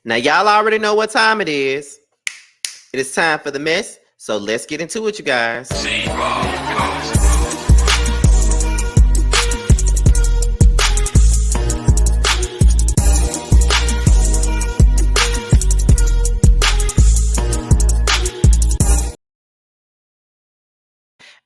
Now, y'all already know what time it is. It is time for the mess. So let's get into it, you guys.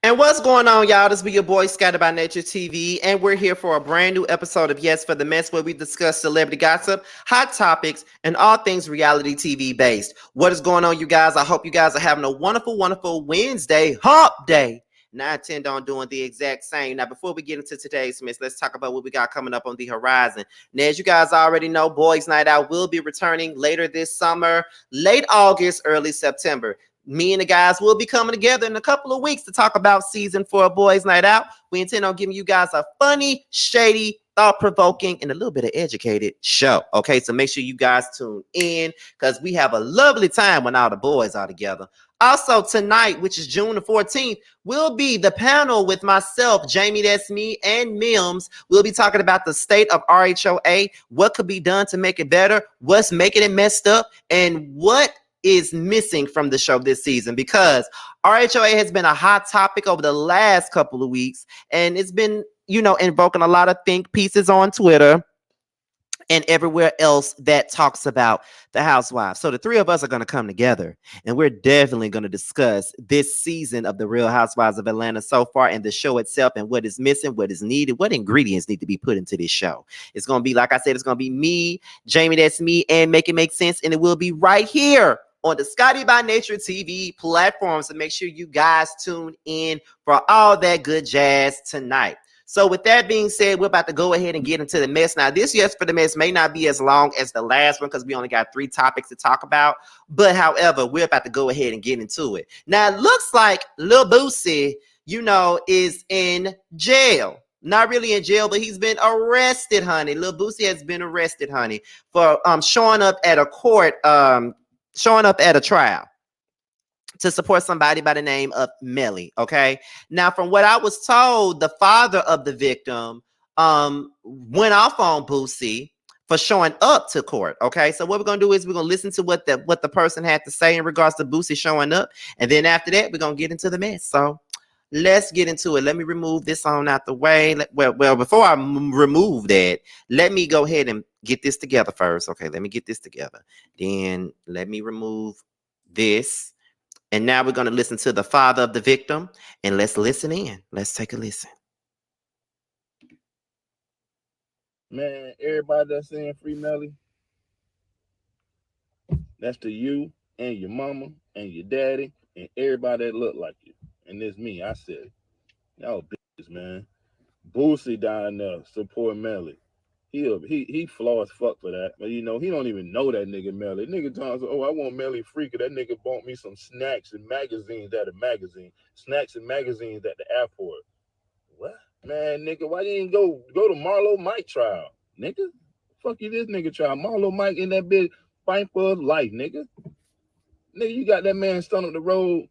And what's going on, y'all? This be your boy Scattered by Nature TV, and we're here for a brand new episode of Yes for the Mess, where we discuss celebrity gossip, hot topics, and all things reality TV based. What is going on, you guys? I hope you guys are having a wonderful, wonderful Wednesday hump day. And I intend on doing the exact same. Now, before we get into today's mess, let's talk about what we got coming up on the horizon. Now, as you guys already know, Boys Night Out will be returning later this summer, late August, early September. Me and the guys will be coming together in a couple of weeks to talk about season 4 of Boys Night Out. We intend on giving you guys a funny, shady, thought-provoking, and a little bit of educated show. Okay, so make sure you guys tune in because we have a lovely time when all the boys are together. Also, tonight, which is June the 14th, will be the panel with myself, Jamie, that's me, and Mims. We'll be talking about the state of RHOA, what could be done to make it better, what's making it messed up, and what is missing from the show this season, because RHOA has been a hot topic over the last couple of weeks, and it's been, invoking a lot of think pieces on Twitter and everywhere else that talks about the housewives. So the three of us are going to come together, and we're definitely going to discuss this season of the Real Housewives of Atlanta so far, and the show itself, and what is missing, what is needed, what ingredients need to be put into this show. It's going to be, like I said, it's going to be me, Jamie, that's me, and Make It Make Sense, and it will be right here on the Scotty by Nature TV platform. So make sure you guys tune in for all that good jazz tonight. So with that being said, we're about to go ahead and get into the mess. Now, this Yes for the Mess may not be as long as the last one because we only got 3 topics to talk about. But however, we're about to go ahead and get into it. Now, it looks like Lil Boosie, is in jail. Not really in jail, but he's been arrested, honey. Lil Boosie has been arrested, honey, for showing up at a court, showing up at a trial to support somebody by the name of Melly. Okay. Now, from what I was told, the father of the victim went off on Boosie for showing up to court. Okay. So what we're gonna do is we're gonna listen to what the person had to say in regards to Boosie showing up, and then after that, we're gonna get into the mess. So let's get into it. Let me remove this on out the way. Well, before I remove that, let me go ahead and get this together first. Okay, let me get this together. Then let me remove this. And now we're going to listen to the father of the victim, and let's listen in. Let's take a listen. Man, everybody that's saying free Melly, that's to you and your mama and your daddy and everybody that look like you. And it's me. I said, y'all bitches, man. Boosie down there support Melly. He flaw as fuck for that. But he don't even know that nigga Melly. Nigga talks, I want Melly free because that nigga bought me some snacks and magazines at a magazine. Snacks and magazines at the airport. What? Man, nigga, why you didn't go to Marlo Mike trial? Nigga? Fuck you this nigga trial. Marlo Mike in that bitch fight for his life, nigga. Nigga, you got that man stunned up the road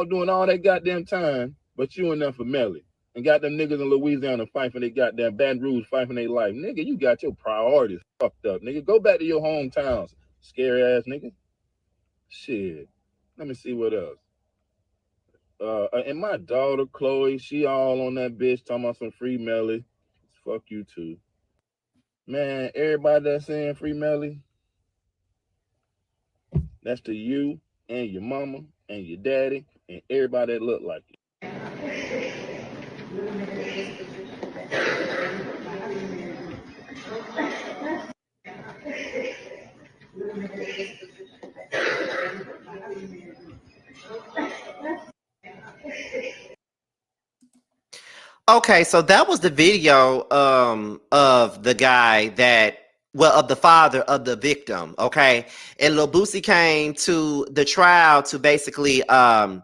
doing all that goddamn time, but you in there for Melly. And got them niggas in Louisiana fighting for their goddamn Baton Rouge fighting for their life. Nigga, you got your priorities fucked up. Nigga, go back to your hometowns, scary ass nigga. Shit. Let me see what else. And my daughter, Chloe, she all on that bitch talking about some free Melly. Fuck you too. Man, everybody that's saying free Melly, that's to you and your mama and your daddy and everybody that look like you. Okay, so that was the video of the guy of the father of the victim. Okay, and Lil Boosie came to the trial to basically, I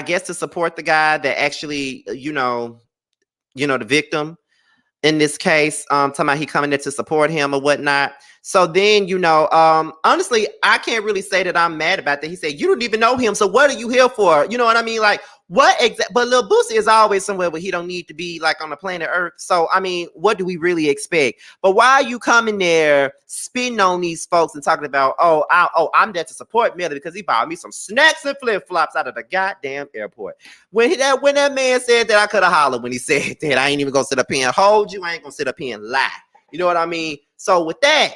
guess, to support the guy that actually, the victim in this case, talking about he coming there to support him or whatnot. So then, honestly, I can't really say that I'm mad about that. He said, you don't even know him. So what are you here for? You know what I mean? Like, But Lil Boosie is always somewhere where he don't need to be, like on the planet Earth. So I mean, what do we really expect? But why are you coming there spitting on these folks and talking about, I'm there to support Millie because he bought me some snacks and flip flops out of the goddamn airport. When that man said that, I could have hollered when he said that. I ain't even gonna sit up here and hold you. I ain't gonna sit up here and lie. You know what I mean? So with that,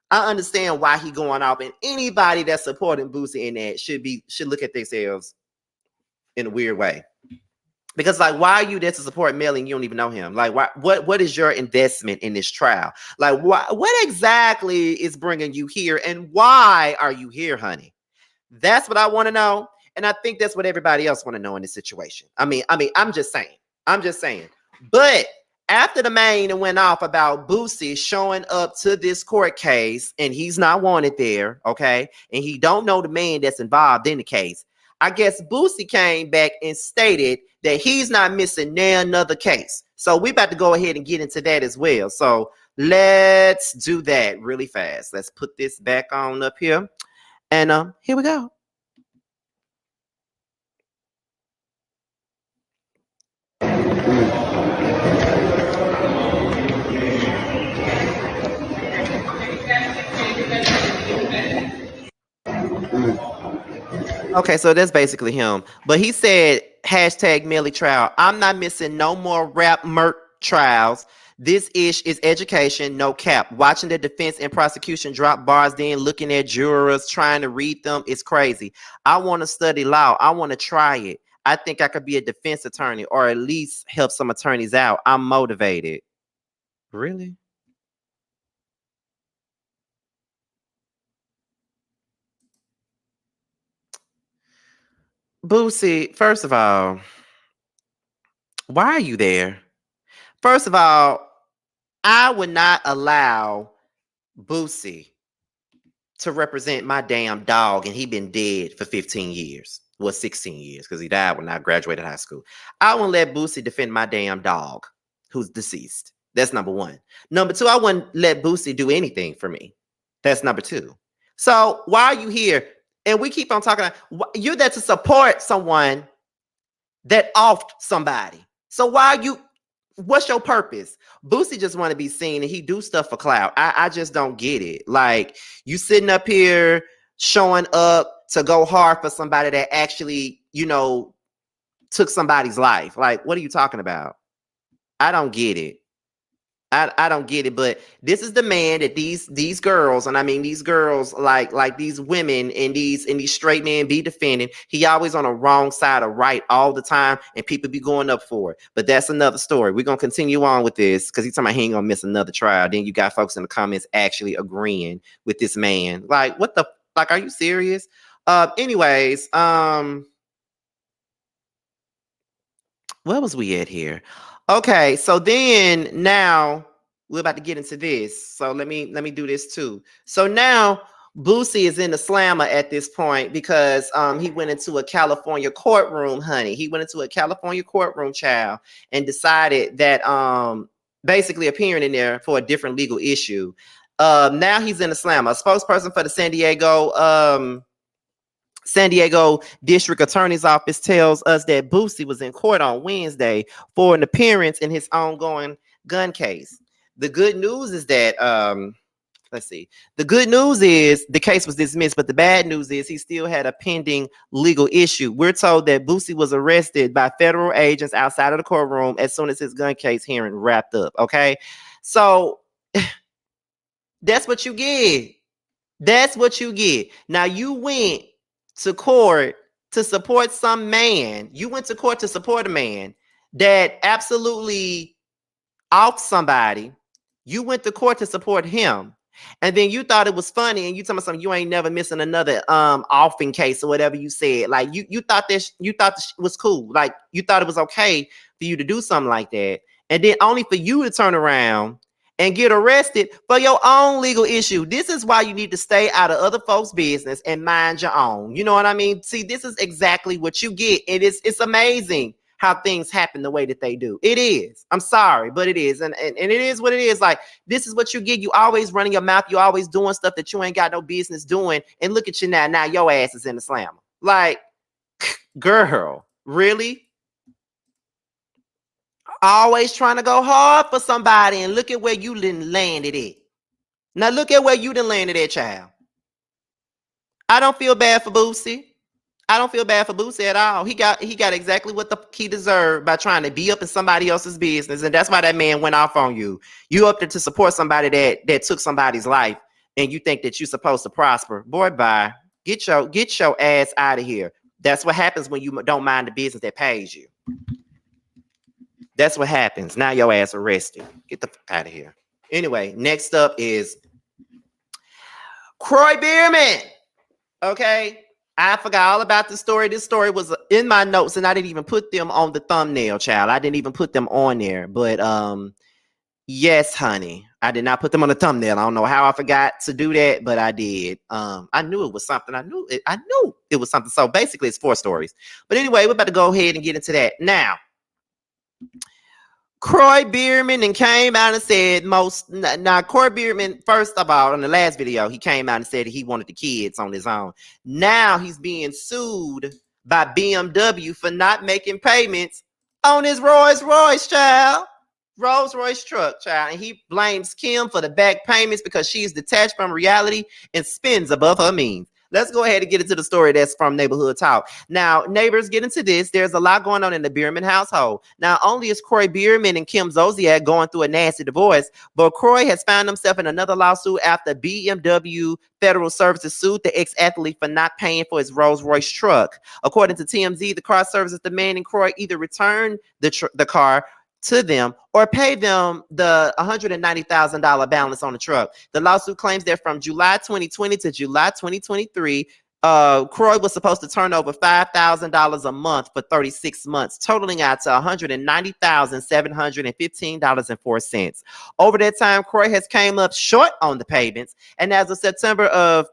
I understand why he going off, and anybody that's supporting Boosie in that should look at themselves in a weird way. Because like, why are you there to support Melly and you don't even know him? Like, what is your investment in this trial? Like, what exactly is bringing you here, and why are you here, honey? That's what I want to know, and I think that's what everybody else want to know in this situation. I mean, I'm just saying. But after the main went off about Boosie showing up to this court case and he's not wanted there, okay, and he don't know the man that's involved in the case. I guess Boosie came back and stated that he's not missing another case. So we about to go ahead and get into that as well. So let's do that really fast. Let's put this back on up here. And here we go. Okay, so that's basically him. But he said, hashtag Millie trial. I'm not missing no more rap murk trials. This ish is education, no cap. Watching the defense and prosecution drop bars, then looking at jurors, trying to read them, it's crazy. I want to study law. I want to try it. I think I could be a defense attorney or at least help some attorneys out. I'm motivated. Really? Boosie, first of all, why are you there? First of all, I would not allow Boosie to represent my damn dog, and he been dead for 15 years. Well, 16 years, because he died when I graduated high school. I wouldn't let Boosie defend my damn dog, who's deceased. That's number one. Number two, I wouldn't let Boosie do anything for me. That's number two. So why are you here? And we keep on talking. You're there to support someone that offed somebody. So why are you? What's your purpose? Boosie just want to be seen, and he do stuff for clout. I just don't get it. Like, you sitting up here showing up to go hard for somebody that actually, took somebody's life. Like, what are you talking about? I don't get it. I don't get it, but this is the man that these girls, and I mean these girls, like these women and these straight men be defending. He always on the wrong side of right all the time, and people be going up for it. But that's another story. We're gonna continue on with this because he's talking about he ain't gonna miss another trial. Then you got folks in the comments actually agreeing with this man. Like, what the like? Are you serious? Anyways, where was we at here? Okay, so then now we're about to get into this. So let me do this too. So now Boosie is in the slammer at this point because he went into a California courtroom, honey. He went into a California courtroom, child, and decided that basically appearing in there for a different legal issue. Now he's in the slammer. A spokesperson for the San Diego District Attorney's Office tells us that Boosie was in court on Wednesday for an appearance in his ongoing gun case. The good news is that, let's see. The good news is the case was dismissed, but the bad news is he still had a pending legal issue. We're told that Boosie was arrested by federal agents outside of the courtroom as soon as his gun case hearing wrapped up. Okay, so that's what you get. That's what you get. Now you went to court to support some man. You went to court to support a man that absolutely off somebody. You went to court to support him. And then you thought it was funny, and you told me something. You ain't never missing another offing case or whatever you said. Like you thought this was cool. Like you thought it was okay for you to do something like that, and then only for you to turn around and get arrested for your own legal issue. This is why you need to stay out of other folks' business and mind your own. You know what I mean? See, this is exactly what you get. It's amazing how things happen the way that they do. It is. I'm sorry, but it is. And it is what it is. Like, this is what you get. You always running your mouth. You always doing stuff that you ain't got no business doing. And look at you now. Now your ass is in the slammer. Like, girl, Really? Always trying to go hard for somebody, and look at where you done landed it. Now look at where you done landed at, child. I don't feel bad for Boosie. I don't feel bad for Boosie at all. He got exactly what the he deserved by trying to be up in somebody else's business, and that's why that man went off on you. You up there to support somebody that took somebody's life, and you think that you're supposed to prosper. Boy, bye. Get your ass out of here. That's what happens when you don't mind the business that pays you. That's what happens. Now your ass arrested. Get the fuck out of here. Anyway, next up is Croy Bierman. Okay. I forgot all about the story. This story was in my notes, and I didn't even put them on the thumbnail, child. I didn't even put them on there. But yes, honey. I did not put them on the thumbnail. I don't know how I forgot to do that, but I did. I knew it was something. I knew it was something. So basically it's 4 stories. But anyway, we're about to go ahead and get into that. Now, Croy Bierman and came out and said Croy Bierman, first of all, in the last video, he came out and said he wanted the kids on his own. Now he's being sued by BMW for not making payments on his Rolls Royce, child. Rolls Royce truck, child. And he blames Kim for the back payments because she's detached from reality and spends above her means. Let's go ahead and get into the story that's from Neighborhood Talk. Now, neighbors, get into this. There's a lot going on in the Bierman household. Not only is Croy Bierman and Kim Zolciak going through a nasty divorce, but Croy has found himself in another lawsuit after BMW Federal Services sued the ex-athlete for not paying for his Rolls Royce truck. According to TMZ, the car services demanding Croy either return the car to them or pay them the $190,000 balance on the truck. The lawsuit claims that from July 2020 to July 2023, Croy was supposed to turn over $5,000 a month for 36 months, totaling out to $190,715.04. Over that time, Croy has came up short on the payments, and as of September of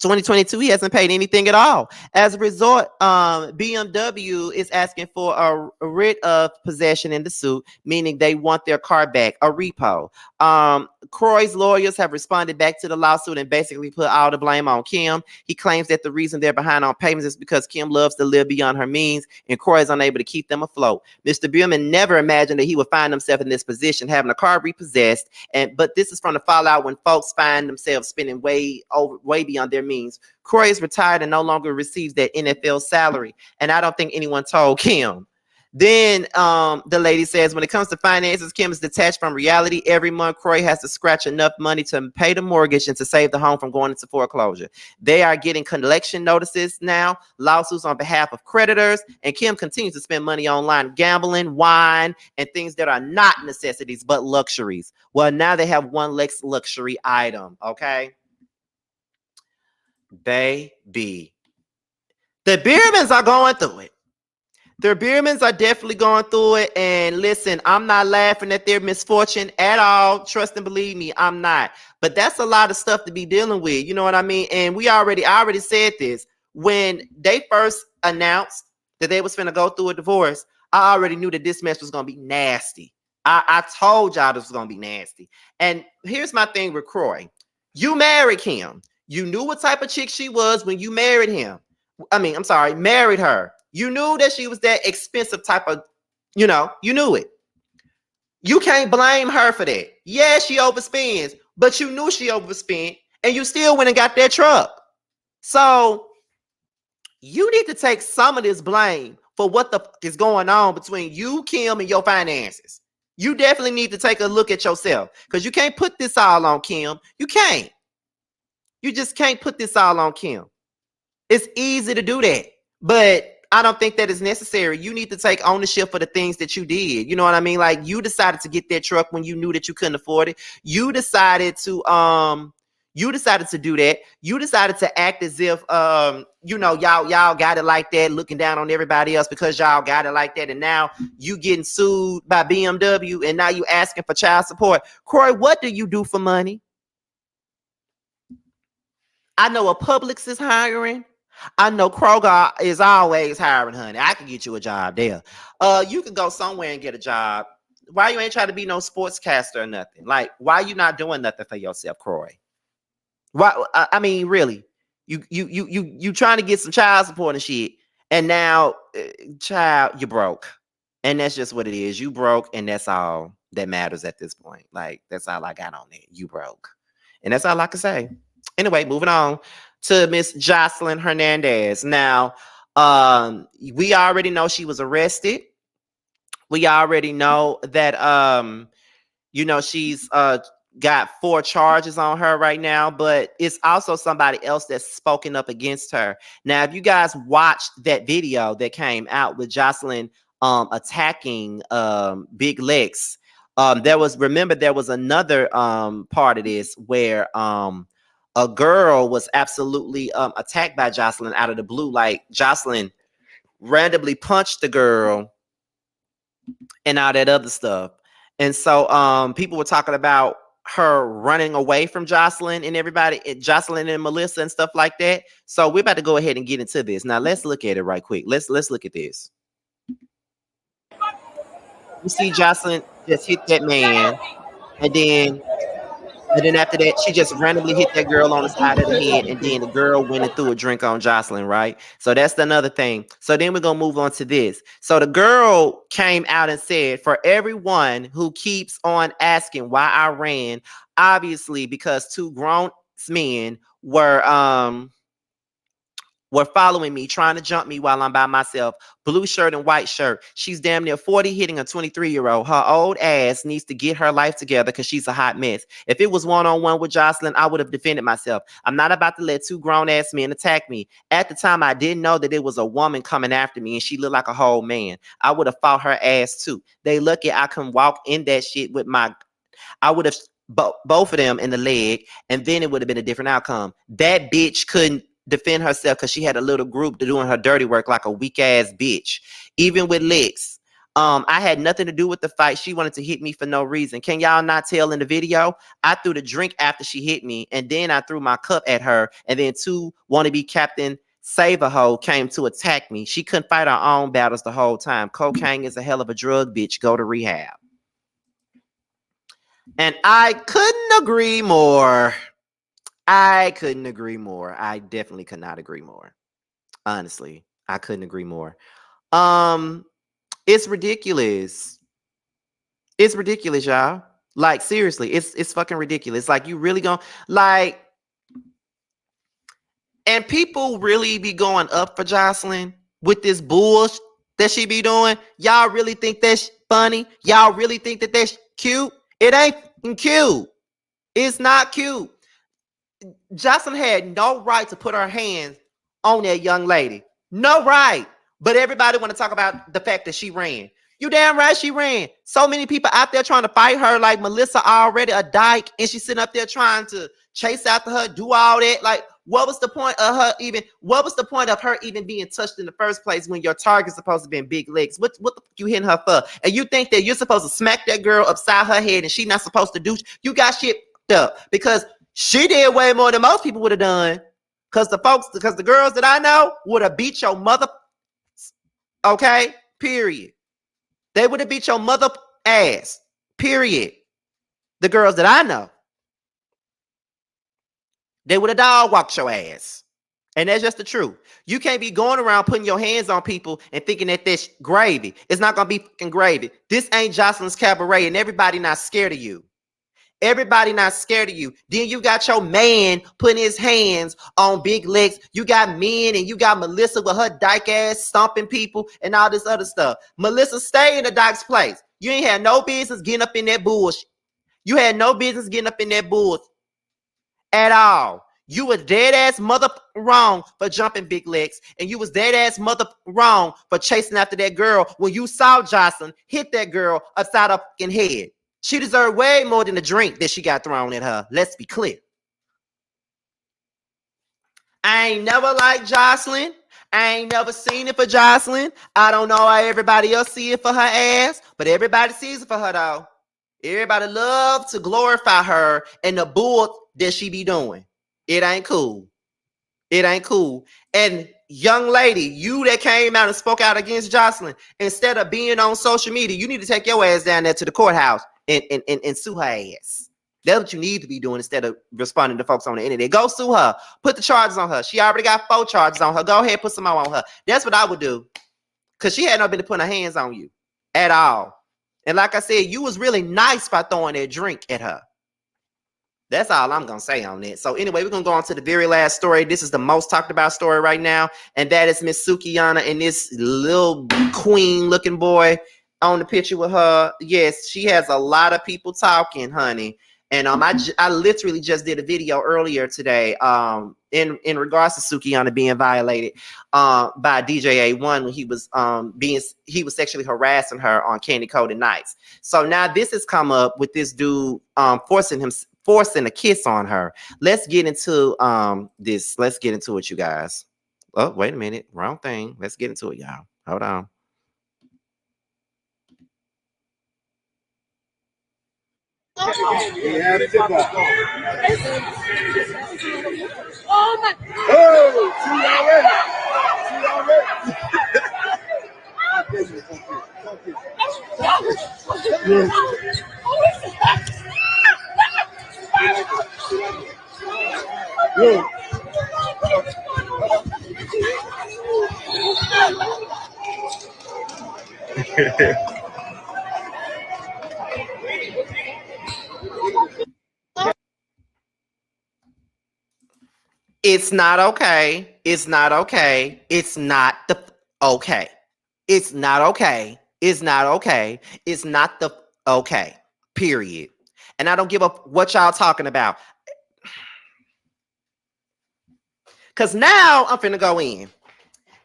2022, he hasn't paid anything at all. As a result, BMW is asking for a writ of possession in the suit, meaning they want their car back, a repo. Croy's lawyers have responded back to the lawsuit and basically put all the blame on Kim. He claims that the reason they're behind on payments is because Kim loves to live beyond her means and Croy is unable to keep them afloat. Mr. Bierman never imagined that he would find himself in this position, having a car repossessed. But this is from the fallout when folks find themselves spending way beyond their means. Croy is retired and no longer receives that NFL salary, and I don't think anyone told Kim. Then the lady says, when it comes to finances, Kim is detached from reality. Every month, Croy has to scratch enough money to pay the mortgage and to save the home from going into foreclosure. They are getting collection notices now, lawsuits on behalf of creditors, and Kim continues to spend money online, gambling, wine, and things that are not necessities but luxuries. Well, now they have one less luxury item, okay? Baby. The Biermans are going through it. The Biermans are definitely going through it. And listen, I'm not laughing at their misfortune at all. Trust and believe me, I'm not. But that's a lot of stuff to be dealing with. You know what I mean? And I already said this. When they first announced that they was finna go through a divorce, I already knew that this mess was going to be nasty. I told y'all this was going to be nasty. And here's my thing with Croy. You married him. You knew what type of chick she was when you married him. Married her. You knew that she was that expensive type of, you knew it. You can't blame her for that. Yeah, she overspends, but you knew she overspent and you still went and got that truck. So you need to take some of this blame for what the fuck is going on between you, Kim, and your finances. You definitely need to take a look at yourself because you can't put this all on Kim. You can't. You just can't put this all on Kim. It's easy to do that, but I don't think that is necessary. You need to take ownership for the things that you did. You know what I mean? Like you decided to get that truck when you knew that you couldn't afford it. You decided to do that. You decided to act as if y'all got it like that, looking down on everybody else because y'all got it like that. And now you getting sued by BMW and now you asking for child support. Croy, what do you do for money? I know a Publix is hiring. I know Kroger is always hiring, honey. I can get you a job there. You can go somewhere and get a job. Why you ain't trying to be no sportscaster or nothing? Like, why you not doing nothing for yourself, Croy? Why? I mean, really, you trying to get some child support and shit, And now, child, you broke. And that's just what it is. You broke, and that's all that matters at this point. Like, that's all I got on it. You broke. And that's all I can say. Anyway, moving on to Miss Jocelyn Hernandez. Now, we already know she was arrested. We already know that she's got 4 charges on her right now, but it's also somebody else that's spoken up against her. Now, if you guys watched that video that came out with Jocelyn attacking Big Lex, there was another part of this where a girl was absolutely attacked by Jocelyn out of the blue. Like, Jocelyn randomly punched the girl and all that other stuff. And so people were talking about her running away from Jocelyn and everybody, Jocelyn and Melissa and stuff like that. So we're about to go ahead and get into this. Now let's look at it right quick. Let's look at this. You see Jocelyn just hit that man, and then after that, she just randomly hit that girl on the side of the head, and then the girl went and threw a drink on Jocelyn, right? So that's another thing. So then we're gonna move on to this. So the girl came out and said, for everyone who keeps on asking why I ran, obviously because 2 grown men were following me, trying to jump me while I'm by myself. Blue shirt and white shirt. She's damn near 40 hitting a 23-year-old. Her old ass needs to get her life together because she's a hot mess. If it was one-on-one with Jocelyn, I would have defended myself. I'm not about to let 2 grown-ass men attack me. At the time, I didn't know that it was a woman coming after me and she looked like a whole man. I would have fought her ass too. They lucky I can walk in that shit with I would have both of them in the leg, and then it would have been a different outcome. That bitch couldn't defend herself because she had a little group doing her dirty work like a weak ass bitch. Even with Lex, I had nothing to do with the fight. She wanted to hit me for no reason. Can y'all not tell in the video? I threw the drink after she hit me, and then I threw my cup at her, and then 2 wannabe Captain Save-A-Ho came to attack me. She couldn't fight her own battles the whole time. Cocaine is a hell of a drug, bitch. Go to rehab. And I couldn't agree more. I couldn't agree more. I definitely could not agree more. Honestly, I couldn't agree more. It's ridiculous. It's ridiculous, y'all. Like, seriously, it's fucking ridiculous. Like, you really gonna like, and people really be going up for Jocelyn with this bullshit that she be doing. Y'all really think that's funny? Y'all really think that that's cute? It ain't cute. It's not cute. Jocelyn had no right to put her hands on that young lady. No right. But everybody want to talk about the fact that she ran. You damn right she ran. So many people out there trying to fight her, like Melissa already a dyke, and she's sitting up there trying to chase after her, do all that. Like, what was the point of her even? What was the point of her even being touched in the first place when your target's supposed to be in Big Legs? What the fuck you hitting her for? And you think that you're supposed to smack that girl upside her head and she not supposed to do? You got shit up because she did way more than most people would have done. Because the girls that I know would have beat your mother. Okay? Period. They would have beat your mother ass. Period. The girls that I know. They would have dog walked your ass. And that's just the truth. You can't be going around putting your hands on people and thinking that that's gravy. It's not going to be fucking gravy. This ain't Jocelyn's Cabaret, and everybody not scared of you. Everybody not scared of you. Then you got your man putting his hands on Big Legs. You got men and you got Melissa with her dyke ass stomping people and all this other stuff. Melissa, stay in the dyke's place. You ain't had no business getting up in that bullshit. You had no business getting up in that bullshit at all. You was dead ass mother wrong for jumping Big Legs, and you was dead ass mother wrong for chasing after that girl when you saw Jocelyn hit that girl upside her fucking head. She deserved way more than the drink that she got thrown at her. Let's be clear. I ain't never liked Jocelyn. I ain't never seen it for Jocelyn. I don't know how everybody else see it for her ass, but everybody sees it for her though. Everybody loves to glorify her and the bull that she be doing. It ain't cool. It ain't cool. And young lady, you that came out and spoke out against Jocelyn, instead of being on social media, you need to take your ass down there to the courthouse and sue her ass. That's what you need to be doing instead of responding to folks on the internet. Go sue her. Put the charges on her. She already got 4 charges on her. Go ahead, put some more on her. That's what I would do. Because she had no business putting her hands on you at all. And like I said, you was really nice by throwing that drink at her. That's all I'm going to say on that. So anyway, we're going to go on to the very last story. This is the most talked about story right now. And that is Miss Sukihana and this little queen looking boy on the picture with her. Yes, she has a lot of people talking, honey. And I literally just did a video earlier today in regards to Sukihana being violated by DJ A1 when he was sexually harassing her on Candy Coated Nights. So now this has come up with this dude forcing a kiss on her. Let's get into this. Let's get into it, you guys. Oh, wait a minute. Wrong thing. Let's get into it, y'all. Hold on. He had it. Oh my! Oh, she already. It's not okay. It's not okay. It's not the okay. It's not okay. It's not okay. It's not the okay. Period. And I don't give up what y'all talking about. Because now I'm finna go in.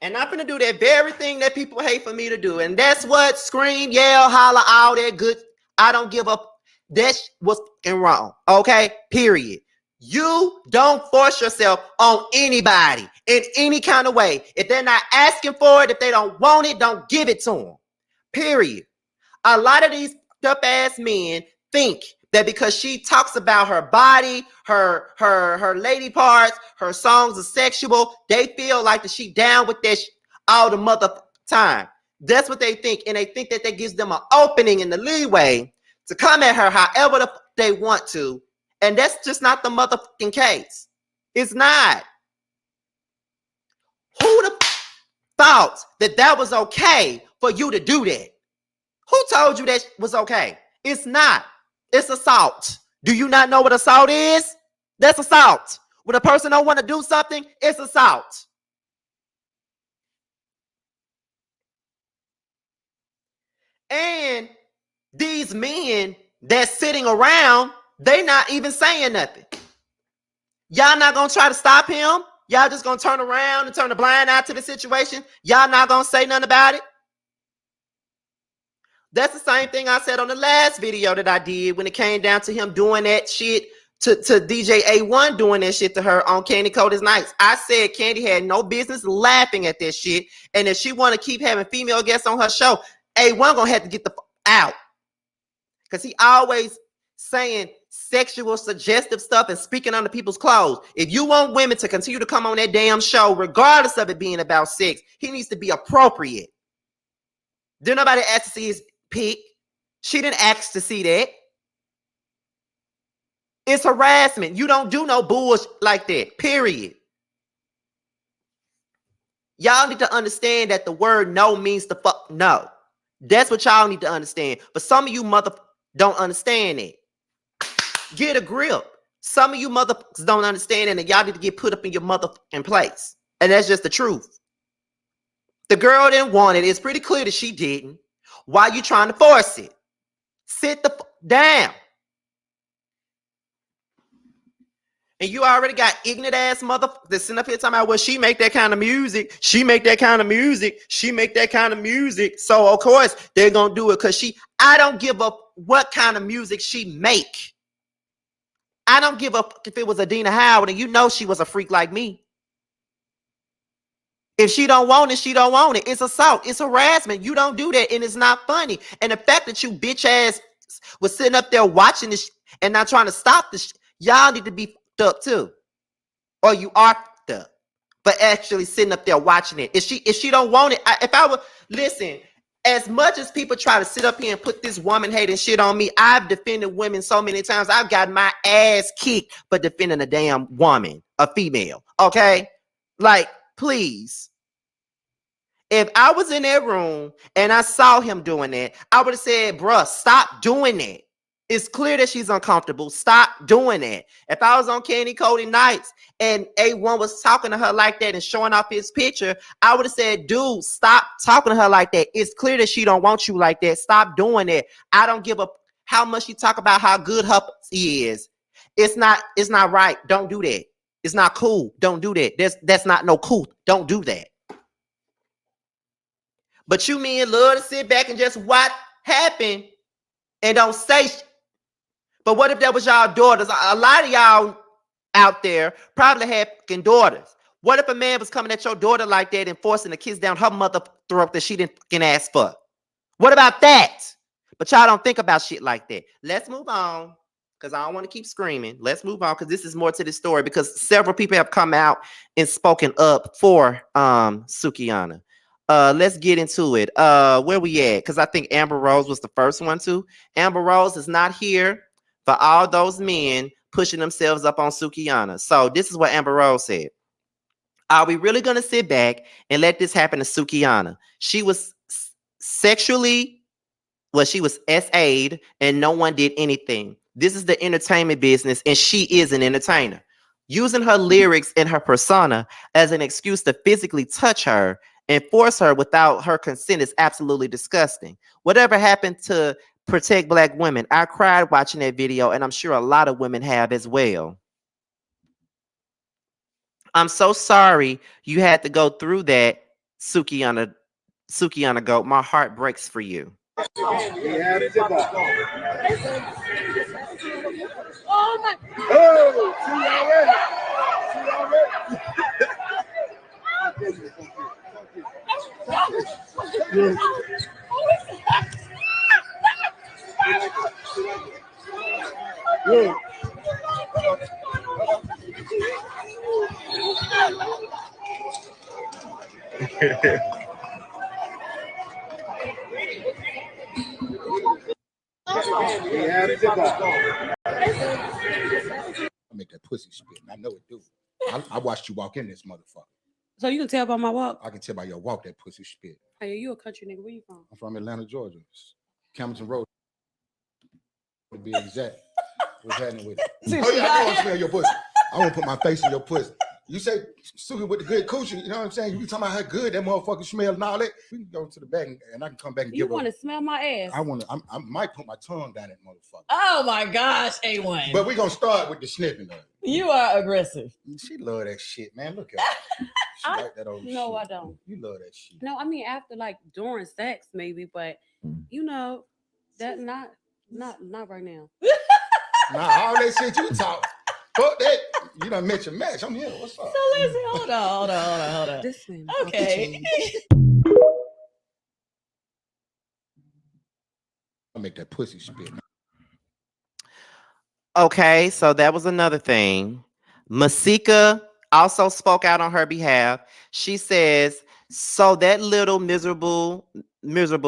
And I'm finna do that very thing that people hate for me to do. And that's what scream, yell, holler, all that good. I don't give up. That's what's wrong. Okay? Period. You don't force yourself on anybody in any kind of way. If they're not asking for it, if they don't want it, don't give it to them. Period. A lot of these tough ass men think that because she talks about her body, her lady parts, her songs are sexual, they feel like that she down with that all the mother time. That's what they think, and they think that gives them an opening in the leeway to come at her however they want to. And that's just not the motherfucking case. It's not. Who the thought that was okay for you to do that? Who told you that was okay? It's not. It's assault. Do you not know what assault is? That's assault. When a person don't want to do something, it's assault. And these men that's sitting around, they not even saying nothing. Y'all not gonna try to stop him? Y'all just gonna turn around and turn a blind eye to the situation? Y'all not gonna say nothing about it? That's the same thing I said on the last video that I did when it came down to him doing that shit to DJ A1 doing that shit to her on Candy Coated Nights. I said Candy had no business laughing at that shit. And if she want to keep having female guests on her show, A1 gonna have to get the out. Because he always saying sexual, suggestive stuff and speaking under people's clothes. If you want women to continue to come on that damn show, regardless of it being about sex, he needs to be appropriate. Did nobody ask to see his pic? She didn't ask to see that. It's harassment. You don't do no bullshit like that, period. Y'all need to understand that the word no means the fuck no. That's what y'all need to understand. But some of you motherfuckers don't understand it. Get a grip. Some of you motherfuckers don't understand it, and y'all need to get put up in your motherfucking place. And that's just the truth. The girl didn't want it. It's pretty clear that she didn't. Why you trying to force it? Sit the fuck down. And you already got ignorant ass motherfuckers that sitting up here talking about, well, she make that kind of music. She make that kind of music. She make that kind of music. So, of course, they're going to do it because I don't give up what kind of music she make. I don't give up if it was Adina Howard and you know she was a freak like me. If she don't want it, she don't want it. It's assault. It's harassment. You don't do that, and it's not funny. And the fact that you bitch ass was sitting up there watching this and not trying to stop this, y'all need to be fucked up too. Or you are fucked up. But actually sitting up there watching it. If she don't want it, if I would listen, as much as people try to sit up here and put this woman hating shit on me, I've defended women so many times. I've got my ass kicked for defending a damn woman, a female. Okay? Like, please. If I was in that room and I saw him doing that, I would have said, bruh, stop doing that. It's clear that she's uncomfortable. Stop doing that. If I was on Candy Cody Nights and A1 was talking to her like that and showing off his picture, I would have said, dude, stop talking to her like that. It's clear that she don't want you like that. Stop doing that. I don't give a how much she talk about how good her pussy is. It's not right. Don't do that. It's not cool. Don't do that. That's not no cool. Don't do that. But you men love to sit back and just watch happen and don't say shit. But what if that was y'all daughters? A lot of y'all out there probably had fucking daughters. What if a man was coming at your daughter like that and forcing a kiss down her mother throat that she didn't fucking ask for? What about that? But y'all don't think about shit like that. Let's move on, because I don't want to keep screaming. Let's move on, because this is more to the story, because several people have come out and spoken up for Sukihana. Let's get into it. Where we at? Because I think Amber Rose was the first one to. Amber Rose is not here for all those men pushing themselves up on Sukihana. So this is what Amber Rose said. Are we really going to sit back and let this happen to Sukihana? She was sexually, well, she was SA'd and no one did anything. This is the entertainment business and she is an entertainer. Using her lyrics and her persona as an excuse to physically touch her and force her without her consent is absolutely disgusting. Whatever happened to protect Black women? I cried watching that video, and I'm sure a lot of women have as well. I'm so sorry you had to go through that, Sukihana Goat. My heart breaks for you. Oh my. Oh, see already. See already. Yeah. I make that pussy spit, and I know it do. I watched you walk in this motherfucker. So you can tell by my walk? I can tell by your walk that pussy spit. Hey, you a country nigga. Where you from? I'm from Atlanta, Georgia. Camden Road. To be exact. What's happening with it? Oh yeah, I want to smell your pussy. I want to put my face in your pussy. You say Suki with the good coochie, you know what I'm saying? You be talking about how good that motherfucker smell and all that. We can go to the back and I can come back and You give want to smell my ass? I might put my tongue down that motherfucker. Oh my gosh, A1. But we're gonna start with the sniffing of it. You are aggressive. She love that shit, man. Look at her. She like that old No, shit. I don't. You love that shit. No, I mean after like during sex maybe, but you know that not right now. Nah, all that shit you talk. Fuck that. You done met your match. I'm here. What's up? So listen, hold on. Listen. Okay. I make that pussy spit. Okay, so that was another thing. Masika also spoke out on her behalf. She says, so that little miserable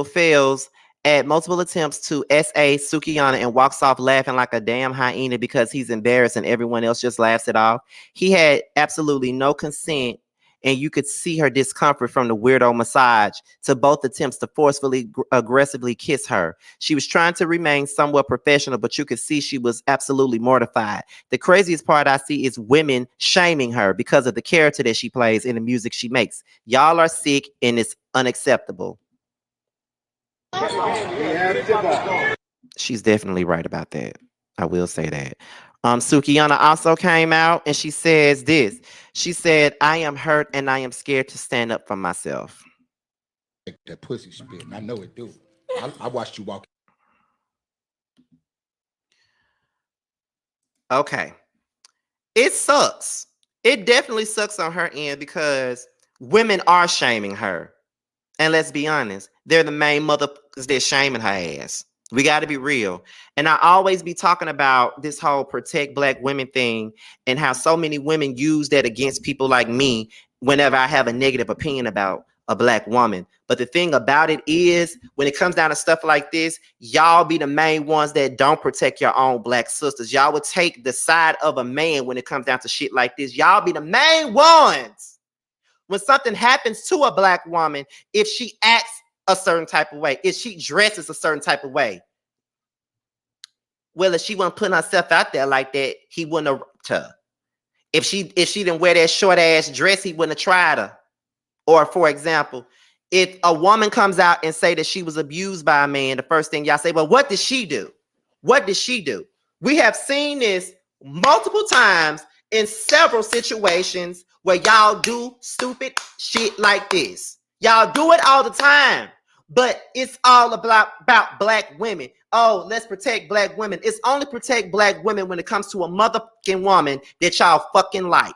fails at multiple attempts to SA Sukihana and walks off laughing like a damn hyena because he's embarrassed and everyone else just laughs it off. He had absolutely no consent, and you could see her discomfort from the weirdo massage to both attempts to forcefully, aggressively kiss her. She was trying to remain somewhat professional, but you could see she was absolutely mortified. The craziest part I see is women shaming her because of the character that she plays in the music she makes. Y'all are sick and it's unacceptable. She's definitely right about that. I will say that. Sukihana also came out and she says this. She said, I am hurt and I am scared to stand up for myself. That pussy spit. I know it do. I watched you walk. Okay. It sucks. It definitely sucks on her end because women are shaming her. And let's be honest, they're the main motherfuckers that's shaming her ass. We got to be real. And I always be talking about this whole protect Black women thing and how so many women use that against people like me whenever I have a negative opinion about a black woman. But the thing about it is, when it comes down to stuff like this, y'all be the main ones that don't protect your own black sisters. Y'all would take the side of a man when it comes down to shit like this. Y'all be the main ones. When something happens to a black woman, if she acts a certain type of way, if she dresses a certain type of way, well, if she wasn't putting herself out there like that, he wouldn't have raped her. If she didn't wear that short ass dress, he wouldn't have tried her. Or for example, if a woman comes out and say that she was abused by a man, the first thing y'all say, well, what did she do? What did she do? We have seen this multiple times in several situations where y'all do stupid shit like this. Y'all do it all the time, but it's all about black women. Oh, let's protect black women. It's only protect black women when it comes to a motherfucking woman that y'all fucking like.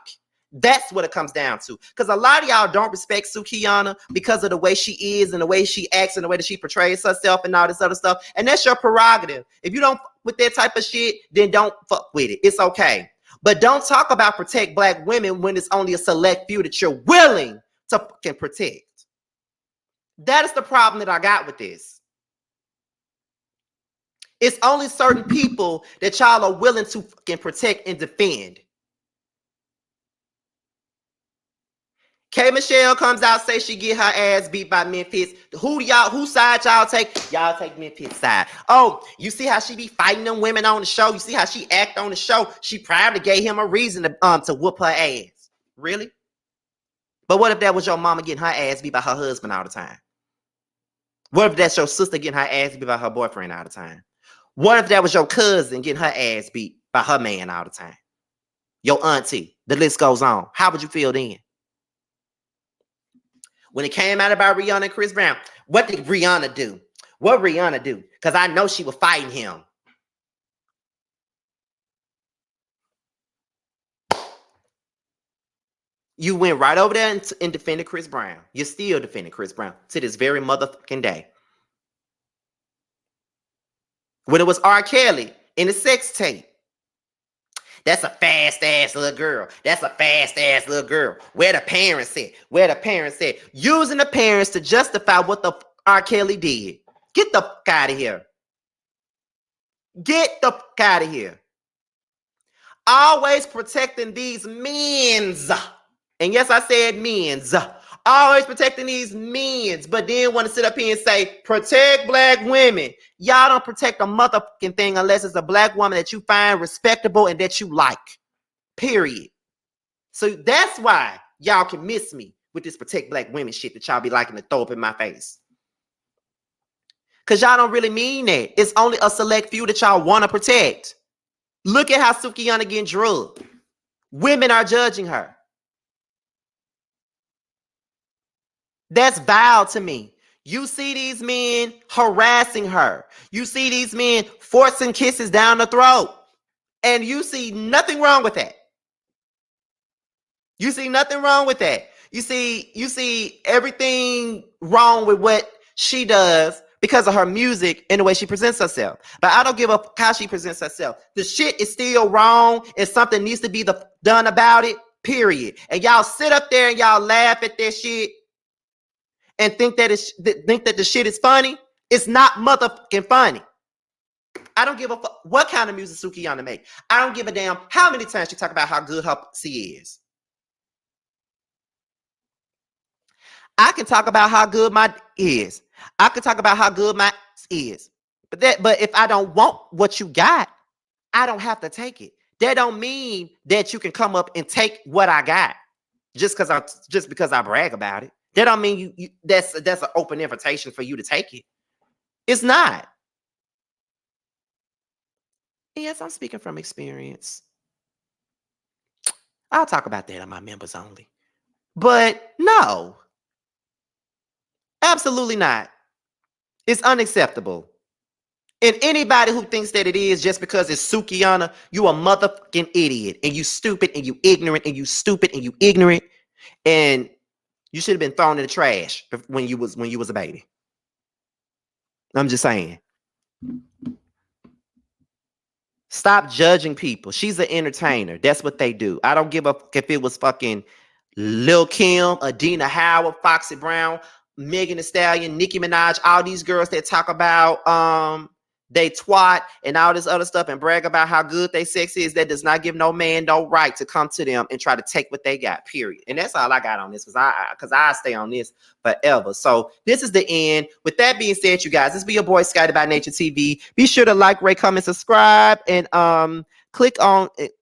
That's what it comes down to. Because a lot of y'all don't respect Sukihana because of the way she is and the way she acts and the way that she portrays herself and all this other stuff. And that's your prerogative. If you don't fuck with that type of shit, then don't fuck with it. It's okay. But don't talk about protect black women when it's only a select few that you're willing to fucking protect. That is the problem that I got with this. It's only certain people that y'all are willing to fucking protect and defend. K Michelle comes out, say she get her ass beat by Memphis. Whose side y'all take? Y'all take Memphis side. Oh, you see how she be fighting them women on the show? You see how she act on the show? She probably gave him a reason to whoop her ass. Really? But what if that was your mama getting her ass beat by her husband all the time? What if that's your sister getting her ass beat by her boyfriend all the time? What if that was your cousin getting her ass beat by her man all the time? Your auntie. The list goes on. How would you feel then? When it came out about Rihanna and Chris Brown, what did Rihanna do? What Rihanna do? Because I know she was fighting him. You went right over there and defended Chris Brown. You're still defending Chris Brown to this very motherfucking day. When it was R. Kelly in the sex tape. That's a fast ass little girl. That's a fast ass little girl. Where the parents at? Where the parents at? Using the parents to justify what the R. Kelly did. Get the fuck out of here. Get the fuck out of here. Always protecting these men's. And yes, I said men's. Always protecting these men's, but then want to sit up here and say, protect black women. Y'all don't protect a motherfucking thing unless it's a black woman that you find respectable and that you like. Period. So that's why y'all can miss me with this protect black women shit that y'all be liking to throw up in my face. Because y'all don't really mean that. It's only a select few that y'all want to protect. Look at how Sukihana getting drugged. Women are judging her. That's vile to me. You see these men harassing her. You see these men forcing kisses down the throat. And you see nothing wrong with that. You see nothing wrong with that. You see everything wrong with what she does because of her music and the way she presents herself. But I don't give a fuck how she presents herself. The shit is still wrong and something needs to be done about it, period. And y'all sit up there and y'all laugh at that shit and think that the shit is funny. It's not motherfucking funny. I don't give a fuck what kind of music Sukihana make. I don't give a damn how many times she talk about how good her pussy is. I can talk about how good my is. I can talk about how good my is. But if I don't want what you got, I don't have to take it. That don't mean that you can come up and take what I got just because I brag about it. That don't mean you that's an open invitation for you to take it. It's not. Yes, I'm speaking from experience. I'll talk about that on my members only. But no. Absolutely not. It's unacceptable. And anybody who thinks that it is just because it's Sukihana, you a motherfucking idiot. And you stupid and you ignorant and you stupid and you ignorant. And you should have been thrown in the trash when you was a baby. I'm just saying. Stop judging people. She's an entertainer. That's what they do. I don't give a fuck if it was fucking Lil Kim, Adina Howard, Foxy Brown, Megan Thee Stallion, Nicki Minaj, all these girls that talk about they twat and all this other stuff and brag about how good they sex is, that does not give no man no right to come to them and try to take what they got, period. And that's all I got on this, because I stay on this forever. So this is the end. With that being said, you guys, this be your boy Scotty by Nature TV. Be sure to like, rate, comment, subscribe, and click on it.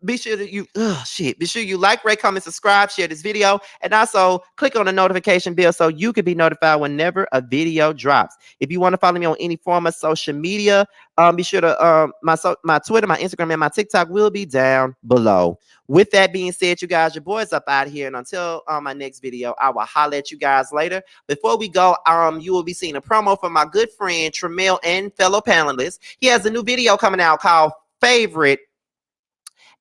Be sure that be sure you like, rate, comment, subscribe, share this video, and also click on the notification bell so you can be notified whenever a video drops. If you want to follow me on any form of social media, be sure to my Twitter, my Instagram, and my TikTok will be down below. With that being said, you guys, your boy's up out of here, and until my next video, I will holler at you guys later. Before we go, you will be seeing a promo from my good friend Tramel and fellow panelists. He has a new video coming out called Favorite.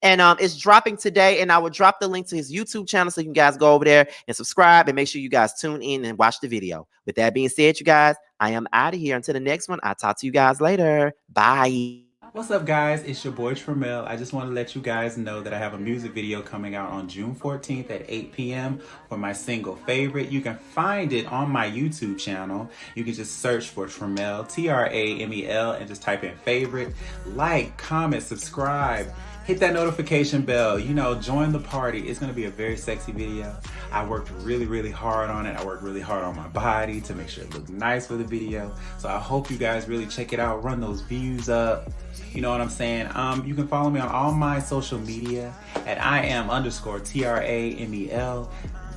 And it's dropping today, and I will drop the link to his YouTube channel so you guys go over there and subscribe and make sure you guys tune in and watch the video. With that being said, you guys, I am out of here. Until the next one, I'll talk to you guys later. Bye. What's up, guys? It's your boy Tramel. I just want to let you guys know that I have a music video coming out on June 14th at 8 p.m. for my single Favorite. You can find it on my YouTube channel. You can just search for Tramel, Tramel, and just type in Favorite. Like, comment, subscribe. Hit that notification bell, join the party. It's gonna be a very sexy video. I worked really, really hard on it. I worked really hard on my body to make sure it looked nice for the video. So I hope you guys really check it out, run those views up. You know what I'm saying? You can follow me on all my social media at IAM_TRAMEL.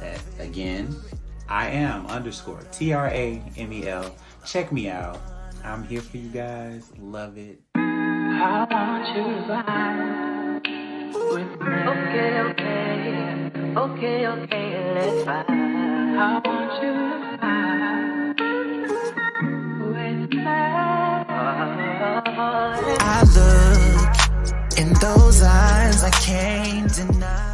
That again, IAM_TRAMEL. Check me out. I'm here for you guys. Love it. I want you to ride with me. Okay, let's ride. I want you to ride with me. I look in those eyes, I can't deny.